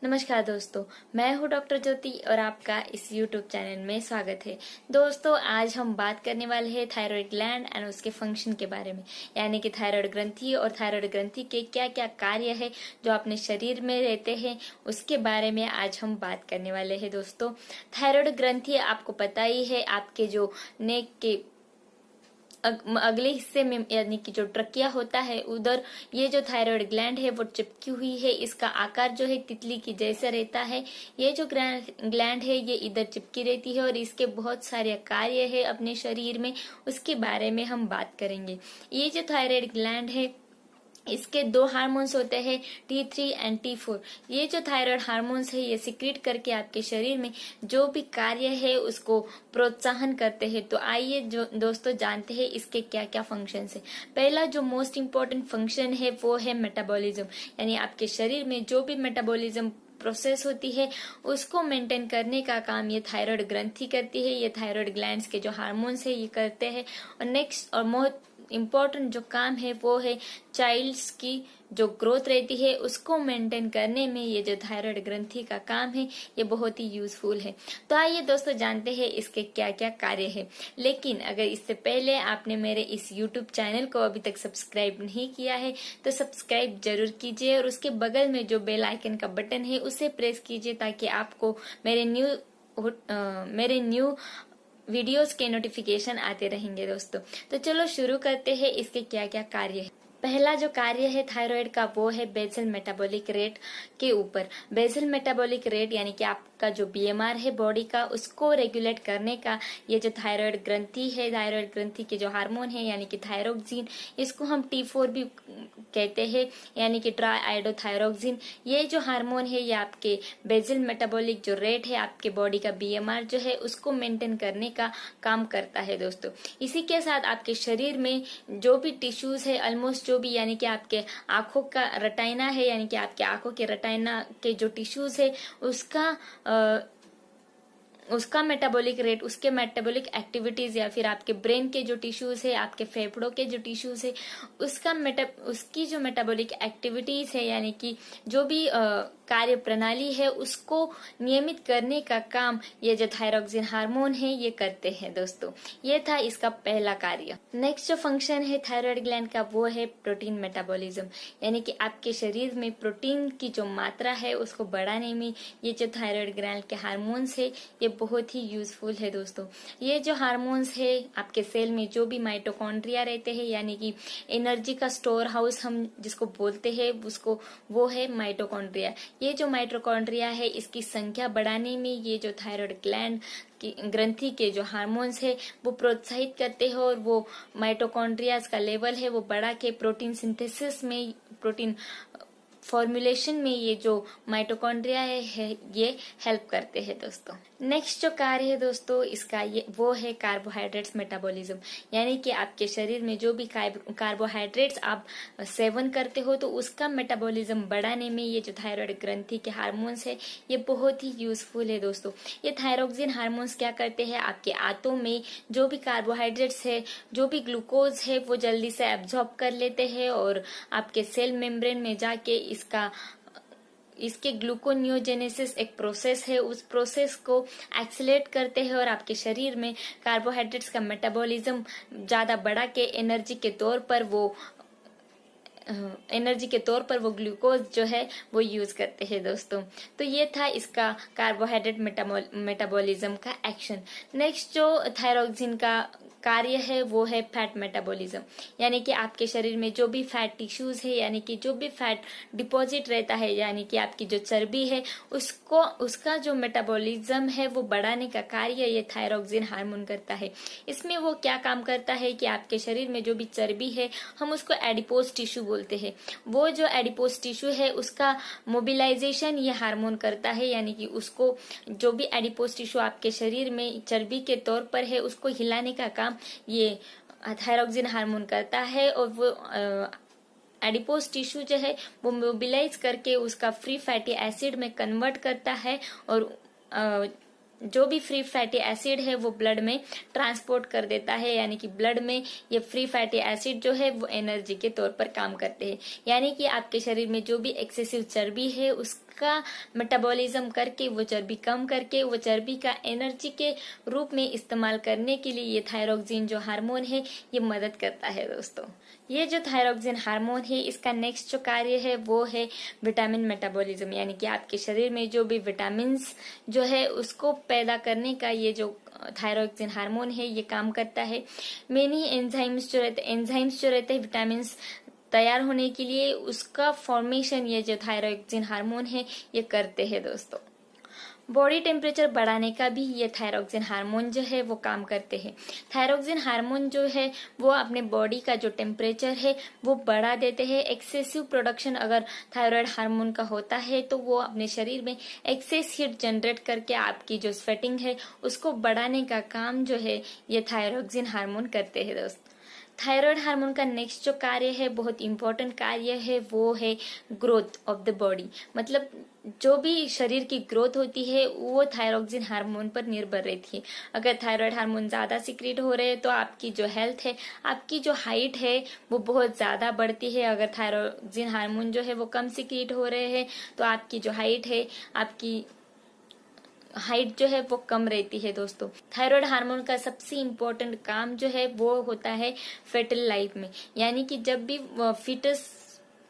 नमस्कार दोस्तों, मैं हूं डॉक्टर ज्योति और आपका इस YouTube चैनल में स्वागत है। दोस्तों, आज हम बात करने वाले हैं थायराइड ग्लैंड एंड उसके फंक्शन के बारे में, यानी कि थायराइड ग्रंथि और थायराइड ग्रंथि के क्या क्या कार्य है जो अपने शरीर में रहते हैं, उसके बारे में आज हम बात करने वाले हैं। दोस्तों, थायराइड ग्रंथि आपको पता ही है, आपके जो नेक के अगले हिस्से में यानी कि जो ट्रकिया होता है उधर ये जो थायराइड ग्लैंड है वो चिपकी हुई है। इसका आकार जो है तितली की जैसा रहता है। ये जो ग्लैंड है ये इधर चिपकी रहती है और इसके बहुत सारे कार्य है अपने शरीर में, उसके बारे में हम बात करेंगे। ये जो थायराइड ग्लैंड है इसके दो हार्मोन्स होते हैं T3 एंड T4। ये जो थायराइड हार्मोन्स है ये सिक्रीट करके आपके शरीर में जो भी कार्य है उसको प्रोत्साहन करते हैं। तो आइए जो दोस्तों जानते हैं इसके क्या क्या फंक्शंस है। पहला जो मोस्ट इम्पोर्टेंट फंक्शन है वो है मेटाबॉलिज्म, यानी आपके शरीर में जो भी मेटाबॉलिज्म प्रोसेस होती है उसको मेंटेन करने का काम ये थायराइड ग्रंथि करती है। ये थायराइड ग्लैंड्स के जो हार्मोन्स है ये करते हैं। और नेक्स्ट और मोस्ट इम्पोर्टेंट जो काम है वो है चाइल्ड्स की जो ग्रोथ रहती है उसको मेंटेन करने में ये जो थायराइड ग्रंथि का काम है ये बहुत ही यूजफुल है। तो आइए दोस्तों जानते हैं इसके क्या क्या कार्य है। लेकिन अगर इससे पहले आपने मेरे इस YouTube चैनल को अभी तक सब्सक्राइब नहीं किया है तो सब्सक्राइब जरूर कीजिए और उसके बगल में जो बेल आइकन का बटन है उसे प्रेस कीजिए ताकि आपको मेरे न्यू वीडियोस के नोटिफिकेशन आते रहेंगे। दोस्तों, तो चलो शुरू करते हैं इसके क्या क्या कार्य है। पहला जो कार्य है थायराइड का वो है बेसल मेटाबॉलिक रेट के ऊपर। बेसल मेटाबॉलिक रेट यानी कि आपका जो BMR है बॉडी का उसको रेगुलेट करने का ये जो थायराइड ग्रंथि है, थायराइड ग्रंथि के जो हार्मोन है यानी कि थायरोक्सिन, इसको हम T4 भी कहते हैं यानी कि ट्राई आइडोथायरोक्सिन। ये जो हार्मोन है ये आपके बेसल मेटाबॉलिक जो रेट है, आपके बॉडी का BMR जो है उसको मेंटेन करने का काम करता है। दोस्तों, इसी के साथ आपके शरीर में जो भी टिश्यूज है ऑलमोस्ट जो भी यानी कि आपके आंखों का रेटाइना है, यानी कि आपके आंखों के रेटाइना के जो टिश्यूज है उसका मेटाबॉलिक रेट, उसके मेटाबॉलिक एक्टिविटीज या फिर आपके ब्रेन के जो टिश्यूज है, आपके फेफड़ों के जो टिश्यूज है उसकी जो मेटाबॉलिक एक्टिविटीज है यानी कि जो भी कार्य प्रणाली है उसको नियमित करने का काम ये जो थायरोक्सिन हार्मोन है ये करते हैं। दोस्तों, ये था इसका पहला कार्य। नेक्स्ट जो फंक्शन है थायराइड ग्लैंड का वो है प्रोटीन मेटाबॉलिज्म, यानी कि आपके शरीर में प्रोटीन की जो मात्रा है उसको बढ़ाने में ये जो थायराइड ग्लैंड के हार्मोन्स है ये बहुत ही यूजफुल है। दोस्तों, ये जो हार्मोन्स है आपके सेल में जो भी माइटोकॉन्ड्रिया रहते हैं यानी कि एनर्जी का स्टोर हाउस हम जिसको बोलते हैं उसको वो है माइटोकॉन्ड्रिया। ये जो माइटोकॉन्ड्रिया है इसकी संख्या बढ़ाने में ये जो थायराइड ग्लैंड की ग्रंथि के जो हार्मोन्स है वो प्रोत्साहित करते हैं और वो माइटोकॉन्ड्रियाज का लेवल है वो बढ़ा के प्रोटीन सिंथेसिस में, प्रोटीन फॉर्मुलेशन में ये जो माइटोकॉन्ड्रिया है ये हेल्प करते हैं। दोस्तों, नेक्स्ट जो कार्य है दोस्तों इसका ये वो है कार्बोहाइड्रेट्स मेटाबॉलिज्म, यानी कि आपके शरीर में जो भी कार्बोहाइड्रेट्स आप सेवन करते हो तो उसका मेटाबॉलिज्म बढ़ाने में ये जो थायराइड ग्रंथि के हार्मोन्स है ये बहुत ही यूजफुल है। दोस्तों, ये थायरोक्सिन हार्मोन्स क्या करते हैं, आपके आंतों में जो भी कार्बोहाइड्रेट्स है, जो भी ग्लूकोज है वो जल्दी से एब्जॉर्ब कर लेते हैं और आपके सेल मेम्ब्रेन में जाके इसके ग्लूकोनियोजेनेसिस एक प्रोसेस है, उस प्रोसेस को एक्सीलरेट करते हैं और आपके शरीर में कार्बोहाइड्रेट्स का मेटाबॉलिज्म ज्यादा बढ़ा के एनर्जी के तौर पर वो ग्लूकोज जो है वो यूज करते हैं। दोस्तों, तो ये था इसका कार्बोहाइड्रेट मेटाबॉलिज्म का एक्शन। नेक्स्ट जो थायरोक्सिन का कार्य है वो है फैट मेटाबॉलिज्म, यानी कि आपके शरीर में जो भी फैट टिश्यूज है यानी कि जो भी फैट डिपॉजिट रहता है यानी कि आपकी जो चर्बी है उसका जो मेटाबॉलिज्म है वो बढ़ाने का कार्य ये थायरोक्सिन हार्मोन करता है। इसमें वो क्या काम करता है कि आपके शरीर में जो भी चर्बी है हम उसको एडिपोज टिश्यू बोलते हैं, वो जो एडिपोज टिश्यू है उसका मोबिलाइजेशन ये हार्मोन करता है, यानी कि उसको जो भी एडिपोज टिश्यू आपके शरीर में चर्बी के तौर पर है उसको हिलाने का काम ये थायरोक्सिन हार्मोन करता है और वो एडिपोज टिश्यू जो है वो मोबिलाइज करके उसका फ्री फैटी एसिड में कन्वर्ट करता है और जो भी फ्री फैटी एसिड है वो ब्लड में ट्रांसपोर्ट कर देता है, यानी कि ब्लड में ये फ्री फैटी एसिड जो है वो एनर्जी के तौर पर काम करते हैं। यानी कि आपके शरीर में जो भी एक्सेसिव चर्बी है उसका मेटाबॉलिज्म करके वो चर्बी कम करके वो चर्बी का एनर्जी के रूप में इस्तेमाल करने के लिए ये थायरोक्सिन जो हार्मोन है ये मदद करता है दोस्तों। ये जो थायरोक्सिन हार्मोन है इसका नेक्स्ट जो कार्य है वो है विटामिन मेटाबॉलिज्म, यानी कि आपके शरीर में जो भी विटामिन जो है उसको पैदा करने का ये जो थायरोक्सिन हार्मोन है ये काम करता है। मेनी एंजाइम्स जो रहते हैं विटामिन तैयार होने के लिए उसका फॉर्मेशन ये जो थायरोक्सिन हार्मोन है ये करते हैं दोस्तों। बॉडी टेम्परेचर बढ़ाने का भी ये थायरोक्सिन हार्मोन जो है वो काम करते हैं। थायरोक्सिन हार्मोन जो है वो अपने बॉडी का जो टेम्परेचर है वो बढ़ा देते हैं। एक्सेसिव प्रोडक्शन अगर थायराइड हार्मोन का होता है तो वो अपने शरीर में एक्सेस हीट जनरेट करके आपकी जो स्वेटिंग है उसको बढ़ाने का काम जो है ये थायरोक्सिन हार्मोन करते हैं दोस्तों। थायराइड हार्मोन का नेक्स्ट जो कार्य है बहुत इंपॉर्टेंट कार्य है वो है ग्रोथ ऑफ द बॉडी, मतलब जो भी शरीर की ग्रोथ होती है वो थायरोक्सिन हार्मोन पर निर्भर रहती है। अगर थायराइड हार्मोन ज्यादा सिक्रीट हो रहे हैं तो आपकी जो हेल्थ है, आपकी जो हाइट है वो बहुत ज्यादा बढ़ती है। अगर थायरोक्सिन हार्मोन जो है वो कम सिक्रीट हो रहे हैं तो आपकी जो हाइट है, आपकी हाइट जो है वो कम रहती है दोस्तों। थायराइड हार्मोन का सबसे इम्पोर्टेंट काम जो है वो होता है फेटल लाइफ में, यानी कि जब भी फीटस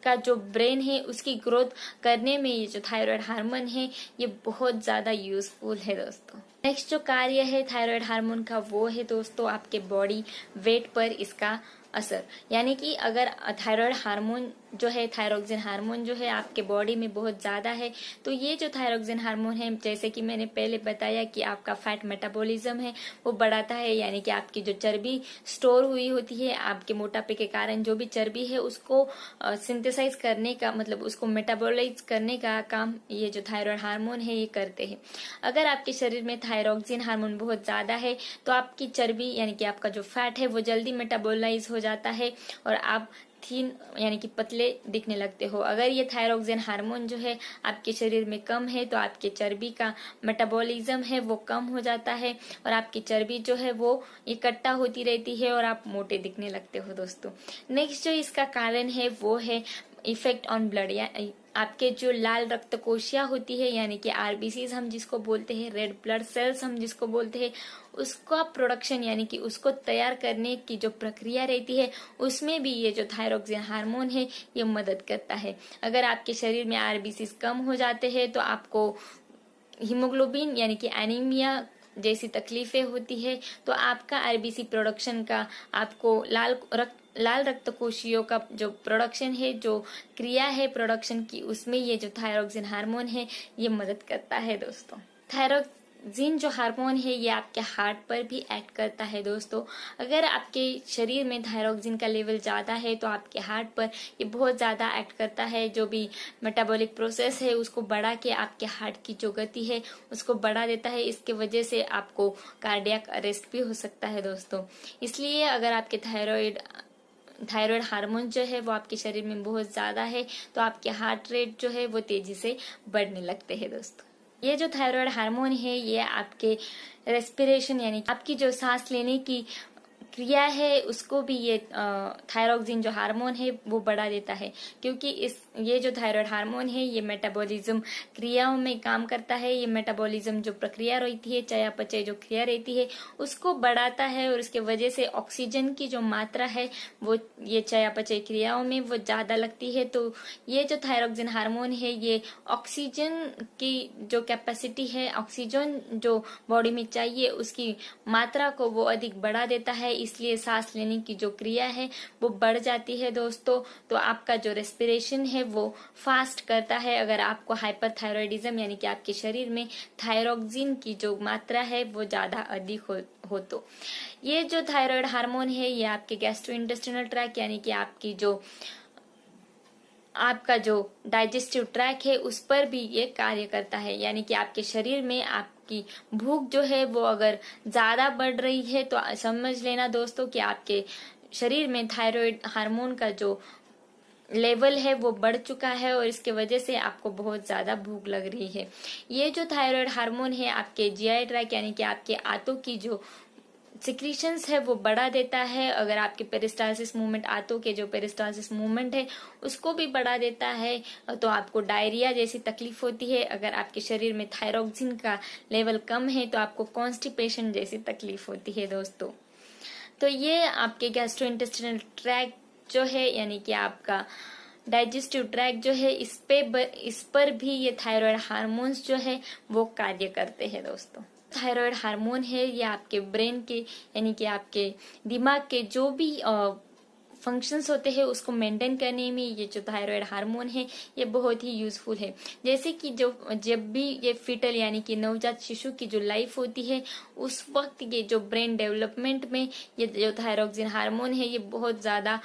का जो ब्रेन है उसकी ग्रोथ करने में ये जो थायराइड हार्मोन है ये बहुत ज्यादा यूजफुल है दोस्तों। नेक्स्ट जो कार्य है थायराइड हार्मोन का वो है दोस्तों आपके बॉडी वेट पर इसका असर, यानी कि अगर थायराइड हार्मोन जो है थायरोक्सिन हार्मोन जो है आपके बॉडी में बहुत ज्यादा है तो ये जो थायरोक्सिन हार्मोन है जैसे कि मैंने पहले बताया कि आपका फैट मेटाबॉलिज्म है वो बढ़ाता है, यानी कि आपकी जो चर्बी स्टोर हुई होती है आपके मोटापे के कारण जो भी चर्बी है उसको सिंथेसाइज करने का, मतलब उसको मेटाबोलाइज करने का काम ये जो थायराइड हार्मोन है ये करते हैं। अगर आपके शरीर में थायरोक्सिन हार्मोन बहुत ज्यादा है तो आपकी चर्बी यानी कि आपका जो फैट है वो जल्दी मेटाबोलाइज हो जाता है और आप थीन यानी कि पतले दिखने लगते हो। अगर ये थायरोक्सिन हार्मोन जो है आपके शरीर में कम है तो आपके चर्बी का मेटाबॉलिज्म है वो कम हो जाता है और आपकी चर्बी जो है वो इकट्ठा होती रहती है और आप मोटे दिखने लगते हो दोस्तों। नेक्स्ट जो इसका कारण है वो है इफेक्ट ऑन ब्लड, या आपके जो लाल रक्त कोशिका होती है यानी कि आरबीसीज हम जिसको बोलते हैं, रेड ब्लड सेल्स हम जिसको बोलते हैं, उसका प्रोडक्शन यानी कि उसको तैयार करने की जो प्रक्रिया रहती है उसमें भी ये जो थायरोक्सिन हार्मोन है ये मदद करता है। अगर आपके शरीर में आरबीसीज कम हो जाते हैं तो आपको हीमोग्लोबिन यानी कि एनीमिया जैसी तकलीफें होती है तो आपका आरबीसी प्रोडक्शन का, आपको लाल रक्त कोशिकाओं का जो प्रोडक्शन है, जो क्रिया है प्रोडक्शन की, उसमें ये जो थायरोक्सिन हार्मोन है ये मदद करता है दोस्तों। थायरोक्सिन जो हार्मोन है ये आपके हार्ट पर भी एक्ट करता है दोस्तों। अगर आपके शरीर में थायरोक्सिन का लेवल ज्यादा है तो आपके हार्ट पर ये बहुत ज्यादा एक्ट करता है। जो भी मेटाबॉलिक प्रोसेस है उसको बढ़ा के आपके हार्ट की जो गति है उसको बढ़ा देता है। इसके वजह से आपको कार्डियक अरेस्ट भी हो सकता है दोस्तों। इसलिए अगर आपके थायराइड हार्मोन जो है वो आपके शरीर में बहुत ज्यादा है तो आपके हार्ट रेट जो है वो तेजी से बढ़ने लगते हैं दोस्तों। ये जो थायराइड हार्मोन है ये आपके रेस्पिरेशन यानी आपकी जो सांस लेने की क्रिया है उसको भी ये थायरोक्सिन जो हार्मोन है वो बढ़ा देता है, क्योंकि ये जो थायराइड हार्मोन है ये मेटाबॉलिज्म क्रियाओं में काम करता है। ये मेटाबॉलिज्म जो प्रक्रिया रहती है, चयापचय जो क्रिया रहती है उसको बढ़ाता है और इसके वजह से ऑक्सीजन की जो मात्रा है वो ये चयापचय क्रियाओं में वो ज्यादा लगती है। तो ये जो थायरोक्सिन हार्मोन है ये ऑक्सीजन की जो कैपेसिटी है, ऑक्सीजन जो बॉडी में चाहिए उसकी मात्रा को वो अधिक बढ़ा देता है, इसलिए सांस लेने की जो क्रिया है वो बढ़ जाती है दोस्तों। तो आपका जो रेस्पिरेशन है वो फास्ट करता है। अगर आपको हाइपरथायरॉयडिज्म यानी कि आपके शरीर में थायरोक्सिन की जो मात्रा है वो ज्यादा अधिक हो तो ये जो थायराइड हार्मोन है ये आपके गैस्ट्रोइंटेस्टिनल ट्रैक्ट यानी कि आपका जो डाइजेस्टिव ट्रैक है उस पर भी ये कार्य करता है। यानी कि आपके शरीर में आपकी भूख जो है वो अगर ज्यादा बढ़ रही है तो समझ लेना दोस्तों कि आपके शरीर में थायराइड हार्मोन का जो लेवल है वो बढ़ चुका है और इसके वजह से आपको बहुत ज्यादा भूख लग रही है। ये जो थायराइड हार्मोन है आपके जीआई ट्रैक्ट यानी कि आपके आंतों की जो सिक्रीशंस है वो बढ़ा देता है। अगर आपके पेरिस्टालसिस मूवमेंट, आंतों के जो पेरिस्टालसिस मूवमेंट है उसको भी बढ़ा देता है, तो आपको डायरिया जैसी तकलीफ होती है। अगर आपके शरीर में थायरोक्सिन का लेवल कम है तो आपको कॉन्स्टिपेशन जैसी तकलीफ होती है दोस्तों। तो ये आपके गैस्ट्रोइंटेस्टिनल ट्रैक्ट जो है यानी कि आपका डाइजेस्टिव ट्रैक्ट जो है इस पर भी ये थायराइड हार्मोन्स जो है वो कार्य करते हैं दोस्तों। थायराइड हार्मोन है ये आपके ब्रेन के यानी कि आपके दिमाग के जो भी फंक्शंस होते हैं उसको मेंटेन करने में ये जो थायराइड हार्मोन है ये बहुत ही यूजफुल है। जैसे कि जब भी ये फीटल यानी कि नवजात शिशु की जो लाइफ होती है उस वक्त ये जो ब्रेन डेवलपमेंट में ये जो थायरोक्सिन हार्मोन है ये बहुत ज्यादा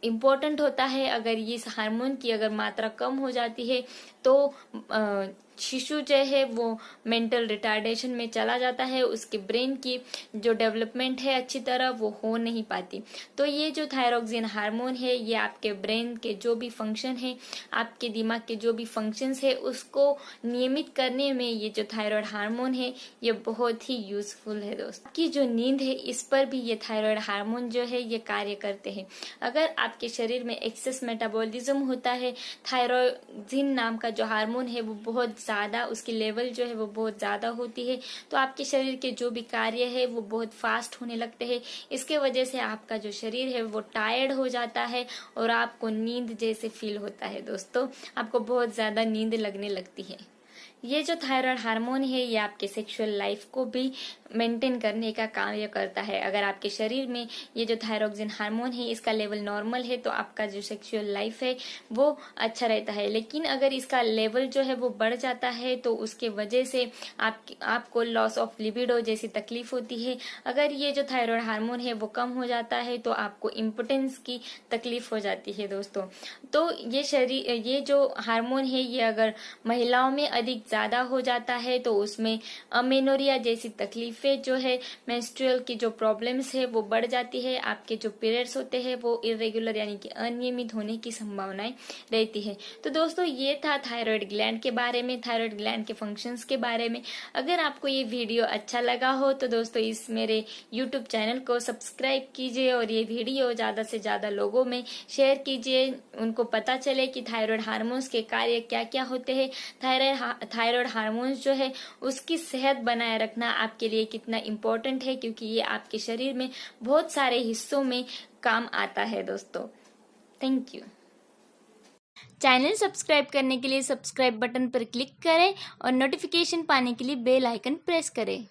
इम्पोर्टेंट होता है। अगर ये इस हार्मोन की अगर मात्रा कम हो जाती है तो शिशु जो है वो मेंटल रिटार्डेशन में चला जाता है, उसके ब्रेन की जो डेवलपमेंट है अच्छी तरह वो हो नहीं पाती। तो ये जो थायरोक्सिन हार्मोन है ये आपके ब्रेन के जो भी फंक्शन है, आपके दिमाग के जो भी फंक्शंस है उसको नियमित करने में ये जो थायराइड हार्मोन है ये बहुत ही यूजफुल है दोस्तों। की जो नींद है इस पर भी ये थायराइड हार्मोन जो है ये कार्य करते हैं। अगर आपके शरीर में एक्सेस मेटाबॉलिज्म होता है, थायरोक्सिन नाम का जो हार्मोन है वो बहुत ज्यादा, उसकी लेवल जो है वो बहुत ज्यादा होती है, तो आपके शरीर के जो भी कार्य है वो बहुत फास्ट होने लगते हैं। इसके वजह से आपका जो शरीर है वो टायर्ड हो जाता है और आपको नींद जैसे फील होता है दोस्तों, आपको बहुत ज्यादा नींद लगने लगती है। ये जो थायराइड हार्मोन है ये आपके सेक्सुअल लाइफ को भी मेंटेन करने का कार्य करता है। अगर आपके शरीर में ये जो थायरोक्सिन हार्मोन है इसका लेवल नॉर्मल है तो आपका जो सेक्सुअल लाइफ है वो अच्छा रहता है। लेकिन अगर इसका लेवल जो है वो बढ़ जाता है तो उसके वजह से आपको लॉस ऑफ लिबिडो जैसी तकलीफ होती है। अगर ये जो थायराइड हार्मोन है वो कम हो जाता है तो आपको इम्पोर्टेंस की तकलीफ हो जाती है दोस्तों। तो ये जो हार्मोन है ये अगर महिलाओं में अधिक ज्यादा हो जाता है तो उसमें अमेनोरिया जैसी तकलीफें जो है, मेंस्ट्रुअल की जो प्रॉब्लम्स है वो बढ़ जाती है। आपके जो पीरियड्स होते हैं वो इरेगुलर यानी कि अनियमित होने की संभावनाएं रहती है। तो दोस्तों ये था थायराइड ग्लैंड के बारे में, थायराइड ग्लैंड के फंक्शंस के बारे में। अगर आपको ये वीडियो अच्छा लगा हो तो दोस्तों इस मेरे यूट्यूब चैनल को सब्सक्राइब कीजिए और ये वीडियो ज्यादा से ज्यादा लोगों में शेयर कीजिए, उनको पता चले कि थायराइड हार्मोन्स के कार्य क्या क्या होते हैं। थायराइड हार्मोन्स जो है उसकी सेहत बनाए रखना आपके लिए कितना इम्पोर्टेंट है, क्योंकि ये आपके शरीर में बहुत सारे हिस्सों में काम आता है दोस्तों। Thank you. चैनल सब्सक्राइब करने के लिए सब्सक्राइब बटन पर क्लिक करें और नोटिफिकेशन पाने के लिए बेल आइकन प्रेस करें।